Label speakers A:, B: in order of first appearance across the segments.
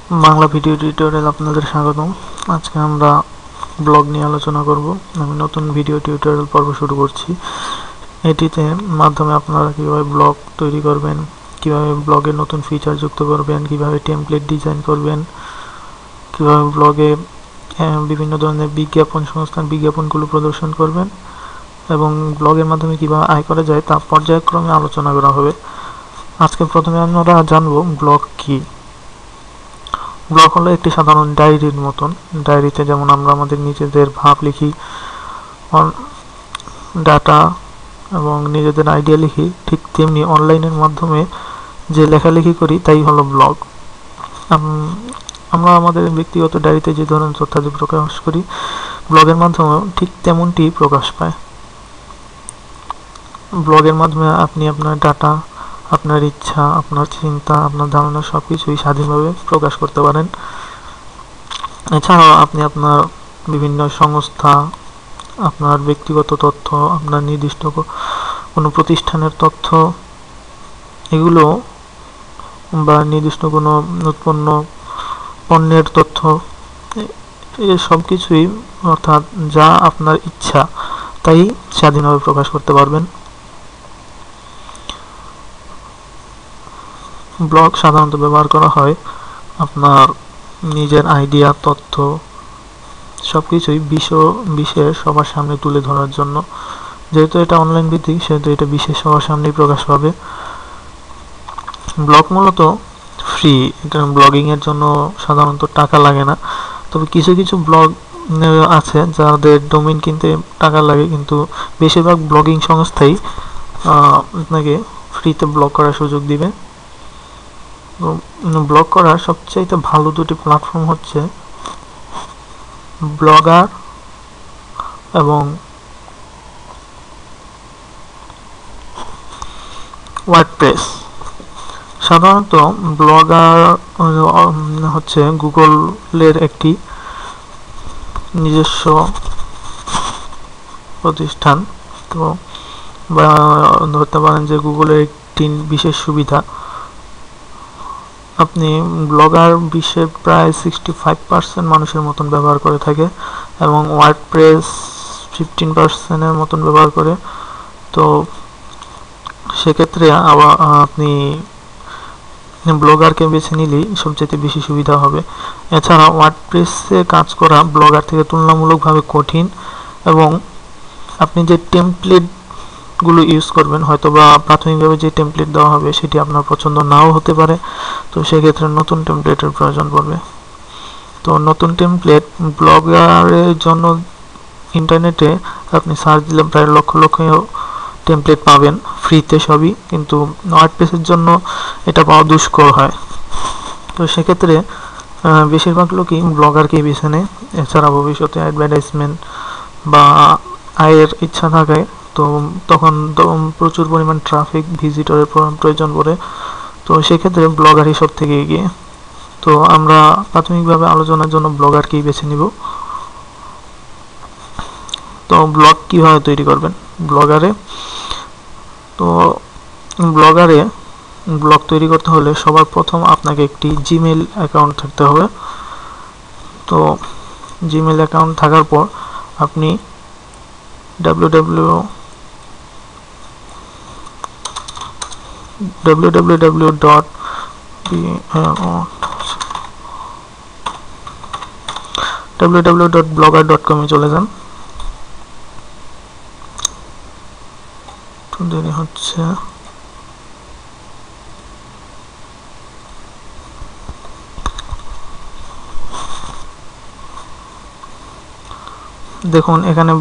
A: Bangla video tutorial আপনাদের স্বাগতম। আজকে আমরা ব্লগ নিয়ে আলোচনা করব। আমি নতুন ভিডিও টিউটোরিয়াল পর্ব শুরু করছি। এটিতে মাধ্যমে আপনারা কিভাবে ব্লগ তৈরি করবেন, কিভাবে ব্লগে নতুন ফিচার যুক্ত করবেন, কিভাবে টেমপ্লেট ডিজাইন করবেন, কিভাবে ব্লগে বিভিন্ন ধরনের বিজ্ঞাপন সংস্থার বিজ্ঞাপনগুলো প্রদর্শন করবেন এবং ব্লগের মাধ্যমে কিভাবে আয় করা যায় তা পর্যায়ক্রমে আলোচনা করা হবে। আজকে প্রথমে আমরা জানবো ব্লগ কি। ব্লগ হলো একটি সাধারণ ডায়েরির মতন। ডায়েরিতে যেমন আমরা আমাদের নিজেদের ভাব লিখি, ডাটা এবং নিজেদের আইডিয়া লিখি, ঠিক তেমনি অনলাইনের মাধ্যমে যে লেখালেখি করি তাই হলো ব্লগ। আমরা আমাদের ব্যক্তিগত ডায়েরিতে যে ধরনের তথ্যাদি প্রকাশ করি, ব্লগের মাধ্যমেও ঠিক তেমনটি প্রকাশ পায়। ব্লগের মাধ্যমে আপনি আপনার ডাটা, আপনার ইচ্ছা, আপনার চিন্তা, আপনার ধারণা সবকিছুই স্বাধীনভাবে প্রকাশ করতে পারেন। এছাড়াও আপনি আপনার বিভিন্ন সংস্থা, আপনার ব্যক্তিগত তথ্য, আপনার নির্দিষ্ট কোনো প্রতিষ্ঠানের তথ্য, এগুলো বা নির্দিষ্ট কোনো উৎপন্ন পণ্যের তথ্য, এই সব কিছুই অর্থাৎ যা আপনার ইচ্ছা তাই স্বাধীনভাবে প্রকাশ করতে পারবেন। ব্লগ সাধারণত ব্যবহার করা হয় আপনার নিজের আইডিয়া, তথ্য সবকিছুই বিশেষ সবার সামনে তুলে ধরার জন্য। যেহেতু এটা অনলাইন ভিত্তিক, সেহেতু এটা বিশেষ সবার সামনেই প্রকাশ পাবে। ব্লগ মূলত ফ্রি, এটা ব্লগিং এর জন্য সাধারণত টাকা লাগে না। তবে কিছু কিছু ব্লগ আছে যাদের ডোমেইন কিনতে টাকা লাগে, কিন্তু বেশিরভাগ ব্লগিং সংস্থাই আপনাকে ফ্রিতে ব্লগ করার সুযোগ দিবে। ব্লগ করার সবচাইতে ভালো দুটি প্ল্যাটফর্ম হচ্ছে ব্লগার এবং ওয়ার্ডপ্রেস। সাধারণত ব্লগার হচ্ছে গুগলের একটি নিজস্ব প্রতিষ্ঠান। তো বা ধরতে পারেন যে গুগলের একটি বিশেষ সুবিধা, আপনি ব্লগার বিশ্বের প্রায় 65% মানুষের মতন ব্যবহার করে থাকে এবং ওয়ার্ডপ্রেস 15% মতন ব্যবহার করে। তো সেক্ষেত্রে আপনি ব্লগারকে বেছে নিলেই সবচেয়ে বেশি সুবিধা হবে। এছাড়া ওয়ার্ডপ্রেসে কাজ করা ব্লগার থেকে তুলনামূলকভাবে কঠিন এবং আপনি যে টেমপ্লেটগুলো ইউজ করবেন, হয়তো বা প্রাথমিকভাবে যে টেমপ্লেট দেওয়া হবে সেটি আপনার পছন্দ নাও হতে পারে। তো সেক্ষেত্রে নতুন টেমপ্লেটের প্রয়োজন পড়বে। তো নতুন টেমপ্লেট ব্লগারের জন্য ইন্টারনেটে আপনি সার্চ দিলে প্রায় লক্ষ লক্ষ টেমপ্লেট পাবেন ফ্রিতে সবই, কিন্তু ওয়ার্ডপ্রেসের জন্য এটা পাওয়া দুষ্কর হয়। তো সেক্ষেত্রে বেশিরভাগ লোকই ব্লগারকেই বেছে নেয়। এছাড়া ভবিষ্যতে অ্যাডভার্টাইজমেন্ট বা আয়ের ইচ্ছা থাকায় তো তখন প্রচুর পরিমাণ ট্রাফিক, ভিজিটরের প্রয়োজন পড়ে। তো সেক্ষেত্রে ব্লগারই সব থেকে এগিয়ে। তো আমরা প্রাথমিকভাবে আলোচনার জন্য ব্লগারকেই বেছে নিব। তো ব্লগ কিভাবে তৈরি করবেন ব্লগারে ব্লগ তৈরি করতে হলে সবার প্রথম আপনাকে একটি জিমেইল অ্যাকাউন্ট থাকতে হবে। তো জিমেইল অ্যাকাউন্ট থাকার পর আপনি www.blogger.com এ চলে যান। তো দেরি হচ্ছে। দেখুন এখানে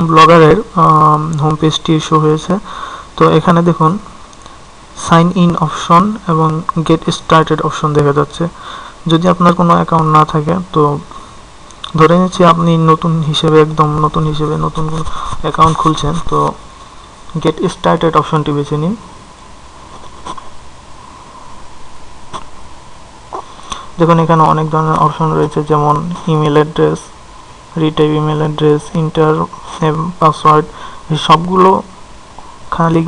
A: ব্লগারের হোম পেজটি শো হয়েছে। তো এখানে দেখুন সাইন ইন অপশন এবং গেট স্টার্টেড অপশন দেখা যাচ্ছে। যদি আপনার কোনো অ্যাকাউন্ট না থাকে, তো ধরে নিচ্ছি আপনি নতুন কোনো অ্যাকাউন্ট খুলছেন, তো গেট স্টার্টেড অপশনটি বেছে নিন। দেখুন এখানে অনেক ধরনের অপশন রয়েছে, যেমন email address, retype email address, inter password, এই সবগুলো খালি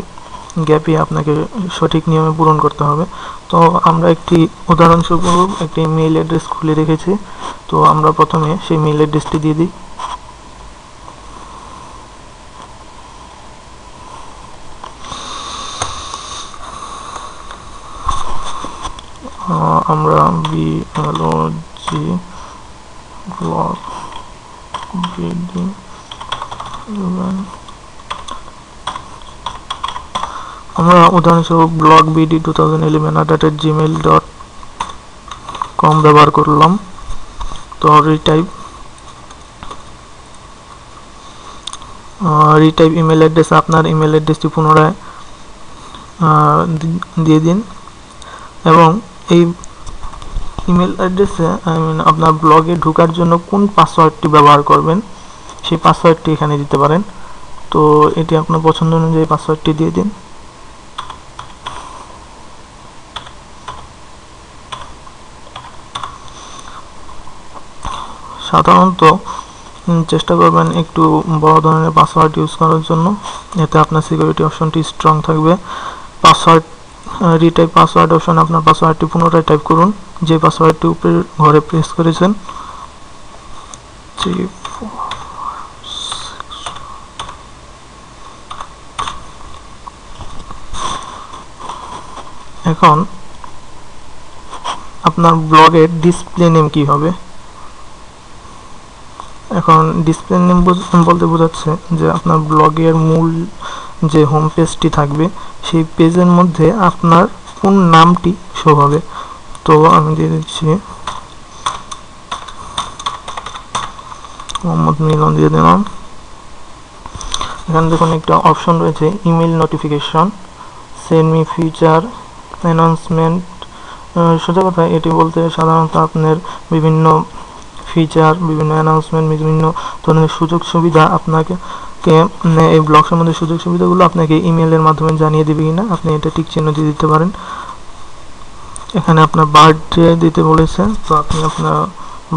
A: গ্যাপই আপনাকে সঠিক নিয়মে পূরণ করতে হবে। তো আমরা একটি উদাহরণস্বরূপ একটি মেইল অ্যাড্রেস খুলে রেখেছি। তো আমরা প্রথমে সেই মেইল অ্যাড্রেসটি দিয়ে দিই। আমরা বিএলওজি ব্লগ বিডি আমরা উদাহরণস্বরূপ ব্লগ বিডি 2011@gmail.com ব্যবহার করলাম। তো রিটাইপ ইমেল অ্যাড্রেস, আপনার ইমেল অ্যাড্রেসটি পুনরায় দিয়ে দিন এবং এই ইমেল অ্যাড্রেসে আপনার ব্লগে ঢোকার জন্য কোন পাসওয়ার্ডটি ব্যবহার করবেন সেই পাসওয়ার্ডটি এখানে দিতে পারেন। তো এটি আপনার পছন্দ অনুযায়ী পাসওয়ার্ডটি দিয়ে দিন। সাধারণত চেষ্টা করবেন একটু বড় ধরনের পাসওয়ার্ড ইউজ করার জন্য, এতে আপনার সিকিউরিটি অপশনটি স্ট্রং থাকবে। পাসওয়ার্ড রিটাইপ পাসওয়ার্ড অপশনে আপনার পাসওয়ার্ডটি পুনরায় টাইপ করুন, যে পাসওয়ার্ডটি উপরে ঘরে প্রেস করেছেন। এখন আপনার ব্লগের ডিসপ্লে নেম কি হবে? এখন ডিসপ্লে নেম বলতে বোঝাচ্ছে যে আপনার ব্লগের মূল যে হোম পেজটি থাকবে সেই পেজের মধ্যে আপনার কোন নামটি শো হবে। তো আমি দিয়ে দিচ্ছি মোহাম্মদ মিলন দিয়ে দিলাম। এখানে দেখুন একটা অপশন রয়েছে email notification, send me feature announcement. সোজা কথা এটি বলতে সাধারণত আপনার বিভিন্ন ফিচার, বিভিন্ন অ্যানাউন্সমেন্ট, বিভিন্ন ধরনের সুযোগ সুবিধা আপনাকে এই ব্লগ সম্বন্ধে সুযোগ সুবিধাগুলো আপনাকে ইমেলের মাধ্যমে জানিয়ে দেবে কিনা আপনি এটা টিক চিহ্ন দিয়ে দিতে পারেন। এখানে আপনার বার্থডে দিতে বলেছে, তো আপনি আপনার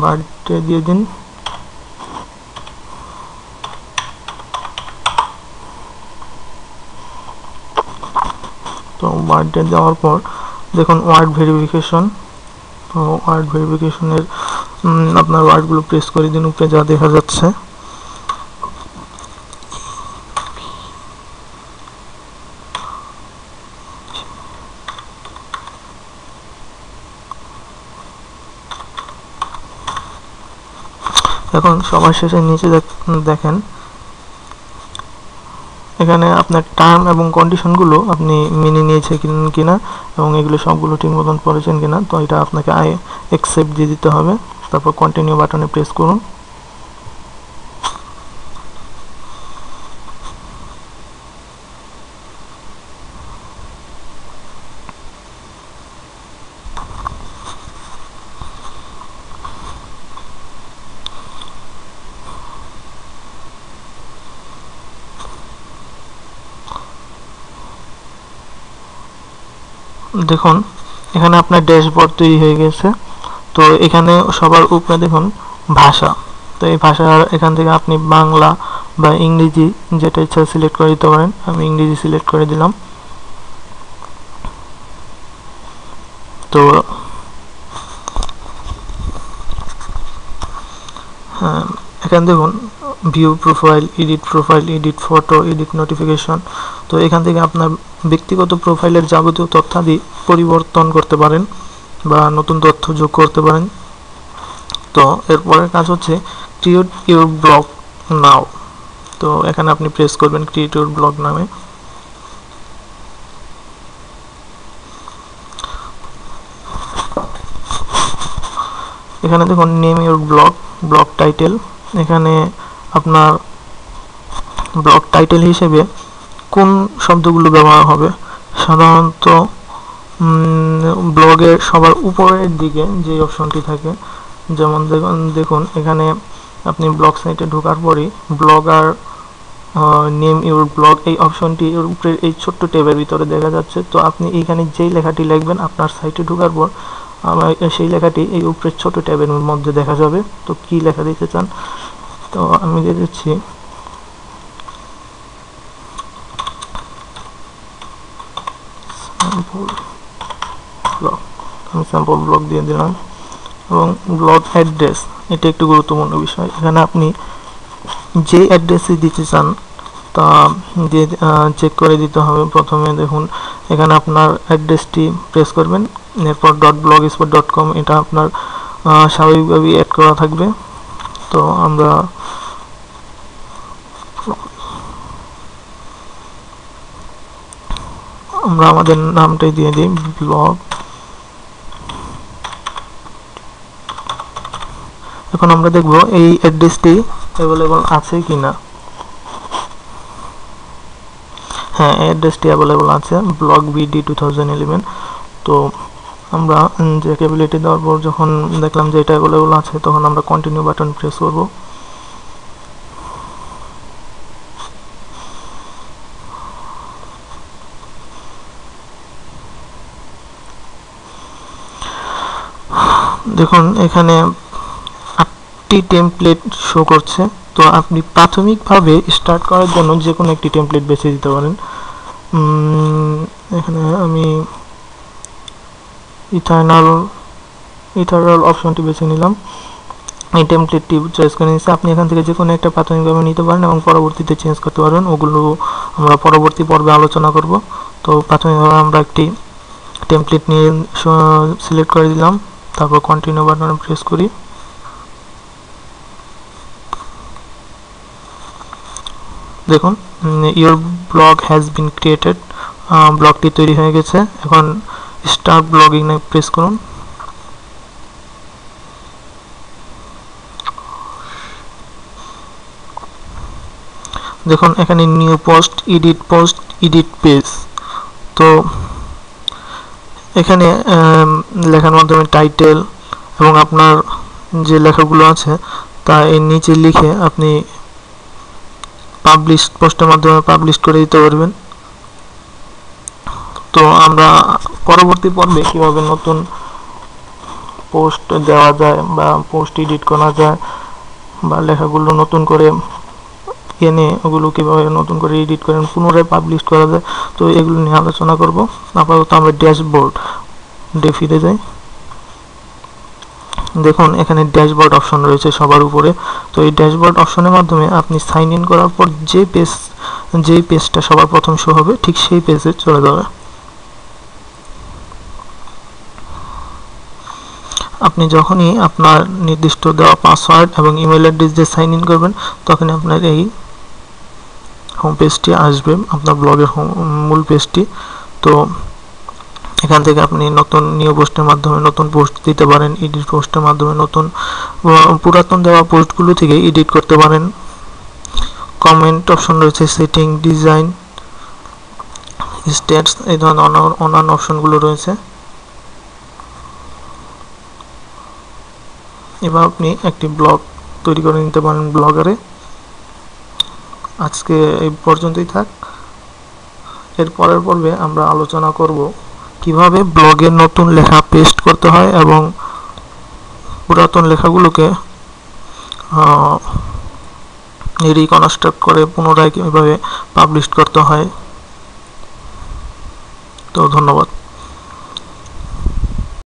A: বার্থডে দিয়ে দিন। তো বার্থডে দেওয়ার পর দেখুন ওয়ার্ড ভেরিফিকেশন। তো ওয়ার্ড ভেরিফিকেশনের আপনার ওয়ার্ডগুলো প্রেস করে দিন উপরে যা দেখা যাচ্ছে। এখন সবার শেষে নিচে দেখেন এখানে আপনার টার্ম এবং কন্ডিশনগুলো আপনি মেনে নিয়েছে কিনা এবং এগুলো সবগুলো ঠিক মতন পড়েছেন কিনা। তো এটা আপনাকে অ্যাকসেপ্ট দিয়ে দিতে হবে, তারপর কন্টিনিউ বাটনে প্রেস করুন। দেখুন এখানে আপনার ড্যাশবোর্ড তৈরি হয়ে গেছে। তো এখানে সবার উপরে দেখুন ভাষা, তো এই ভাষার এখান থেকে আপনি বাংলা বা ইংরেজি যেটা ইচ্ছা সিলেক্ট করে দিতে পারেন। আমি ইংরেজি সিলেক্ট করে দিলাম। তো এখানে দেখুন view profile, edit photo, edit notification. তো এখান থেকে আপনার ব্যক্তিগত প্রোফাইলের যাবতীয় তথ্যাদি পরিবর্তন করতে পারেন বা নতুন তথ্য যোগ করতে পারেন। তো এরপরের কাজ হচ্ছে ক্রিয়েট ইউর ব্লগ নাও। তো এখানে আপনি প্রেস করবেন ক্রিয়েট ইউর ব্লগ নামে। এখানে দেখুন name your blog, blog title. এখানে আপনার ব্লগ টাইটেল হিসেবে কোন শব্দগুলো ব্যবহার হবে। সাধারণত ব্লগের সবার উপরের দিকে যে অপশনটি থাকে, যেমন দেখুন এখানে আপনি ব্লগ সাইটে ঢোকার পরই ব্লগার নেম ইউর ব্লগ এই অপশনটি এর উপরে এই ছোট্ট ট্যাবের ভিতরে দেখা যাচ্ছে। তো আপনি এইখানে যেই লেখাটি লিখবেন আপনার সাইটে ঢোকার পর সেই লেখাটি এই উপরের ছোট ট্যাবের মধ্যে দেখা যাবে। তো কি লেখা দিতে চান, তো আমি দিয়ে দিচ্ছি ব্লগ, আমি স্যাম্পল ব্লগ দিয়ে দিলাম। এবং ব্লগ অ্যাড্রেস, এটা একটু গুরুত্বপূর্ণ বিষয়। এখানে আপনি যে অ্যাড্রেসে দিতে চান তা দিয়ে চেক করে দিতে হবে। প্রথমে দেখুন এখানে আপনার অ্যাড্রেসটি প্রেস করবেন, এরপর .blogspot.com, এটা আপনার স্বাভাবিকভাবেই অ্যাড করা থাকবে। তো আমরা আমাদের নামটাই দিয়ে দিই ব্লগ। এখন আমরা দেখব এই অ্যাড্রেসটি অ্যাভেলেবল আছে কিনা। হ্যাঁ, অ্যাড্রেসটি অ্যাভেলেবল আছে, ব্লগ BD 2011। তো আমরা জেকেবিলিটি দেওয়ার পর যখন দেখলাম যে এটা অ্যাভেলেবল আছে, তখন আমরা কন্টিনিউ বাটন প্রেস করব। দেখুন এখানে 8টি টেমপ্লেট শো করছে। তো আপনি প্রাথমিকভাবে স্টার্ট করার জন্য যে কোনো একটি টেমপ্লেট বেছে দিতে পারেন। এখানে আমি ইথারনাল অপশনটি বেছে নিলাম, এই টেমপ্লেটটি চয়েস করে নিচ্ছি। আপনি এখান থেকে যে কোনো একটা প্রাথমিকভাবে নিতে পারেন এবং পরবর্তীতে চেঞ্জ করতে পারবেন, ওগুলো আমরা পরবর্তী পর্বে আলোচনা করব। তো প্রাথমিকভাবে আমরা একটি টেমপ্লেট নিয়ে সিলেক্ট করে দিলাম, তারপর কন্টিনিউ বাটনে প্রেস করি। দেখুন your blog has been created, ব্লগটি তৈরি হয়ে গেছে। এখন স্টার্ট ব্লগিং এ প্রেস করুন। দেখুন এখানে নিউ পোস্ট, এডিট পেজ। তো এখানে লেখার মাধ্যমে টাইটেল এবং আপনার যে লেখাগুলো আছে তা এর নিচে লিখে আপনি পাবলিশ পোস্টের মাধ্যমে পাবলিশ করে দিতে পারবেন। তো আমরা পরবর্তী পর্বে কিভাবে নতুন পোস্ট দেওয়া যায় বা পোস্ট এডিট করা যায় বা লেখাগুলো নতুন করে এনে ওগুলো কীভাবে নতুন করে এডিট করে পুনরায় পাবলিশ করা যায়, তো এগুলো নিয়ে আলোচনা করব। আপাতত আমরা ড্যাশবোর্ডে ফিরে যাই। দেখুন এখানে ড্যাশবোর্ড অপশন রয়েছে সবার উপরে। তো এই ড্যাশবোর্ড অপশনের মাধ্যমে আপনি সাইন ইন করার পর যেই পেজটা সবার প্রথম শো হবে ঠিক সেই পেজে চলে যাবে। আপনি যখনই আপনার নির্দিষ্ট দেওয়া পাসওয়ার্ড এবং ইমেল অ্যাড্রেস দিয়ে সাইন ইন করবেন, তখনই আপনার এই হোম পেজটি আসবে, আপনার ব্লগের মূল পেজটি। তো এখান থেকে আপনি নতুন নিউ পোস্টের মাধ্যমে নতুন পোস্ট দিতে পারেন, এডিট পোস্টের মাধ্যমে নতুন পুরাতন দেওয়া পোস্টগুলো থেকে এডিট করতে পারেন। কমেন্ট অপশন রয়েছে, সেটিং, ডিজাইন, স্ট্যাটস, এই ধরনের অন্যান্য অপশনগুলো রয়েছে। এবার আপনি একটি ব্লগ তৈরি করে নিতে পারেন ব্লগারে। আজকে এই পর্যন্তই থাক। এর পরের পর্বে আমরা আলোচনা করব কিভাবে ব্লগে নতুন লেখা পেস্ট করতে হয় এবং পুরাতন লেখাগুলোকে রিকনস্ট্রাক্ট করে পুনরায় কিভাবে পাবলিশ করতে হয়। তো ধন্যবাদ।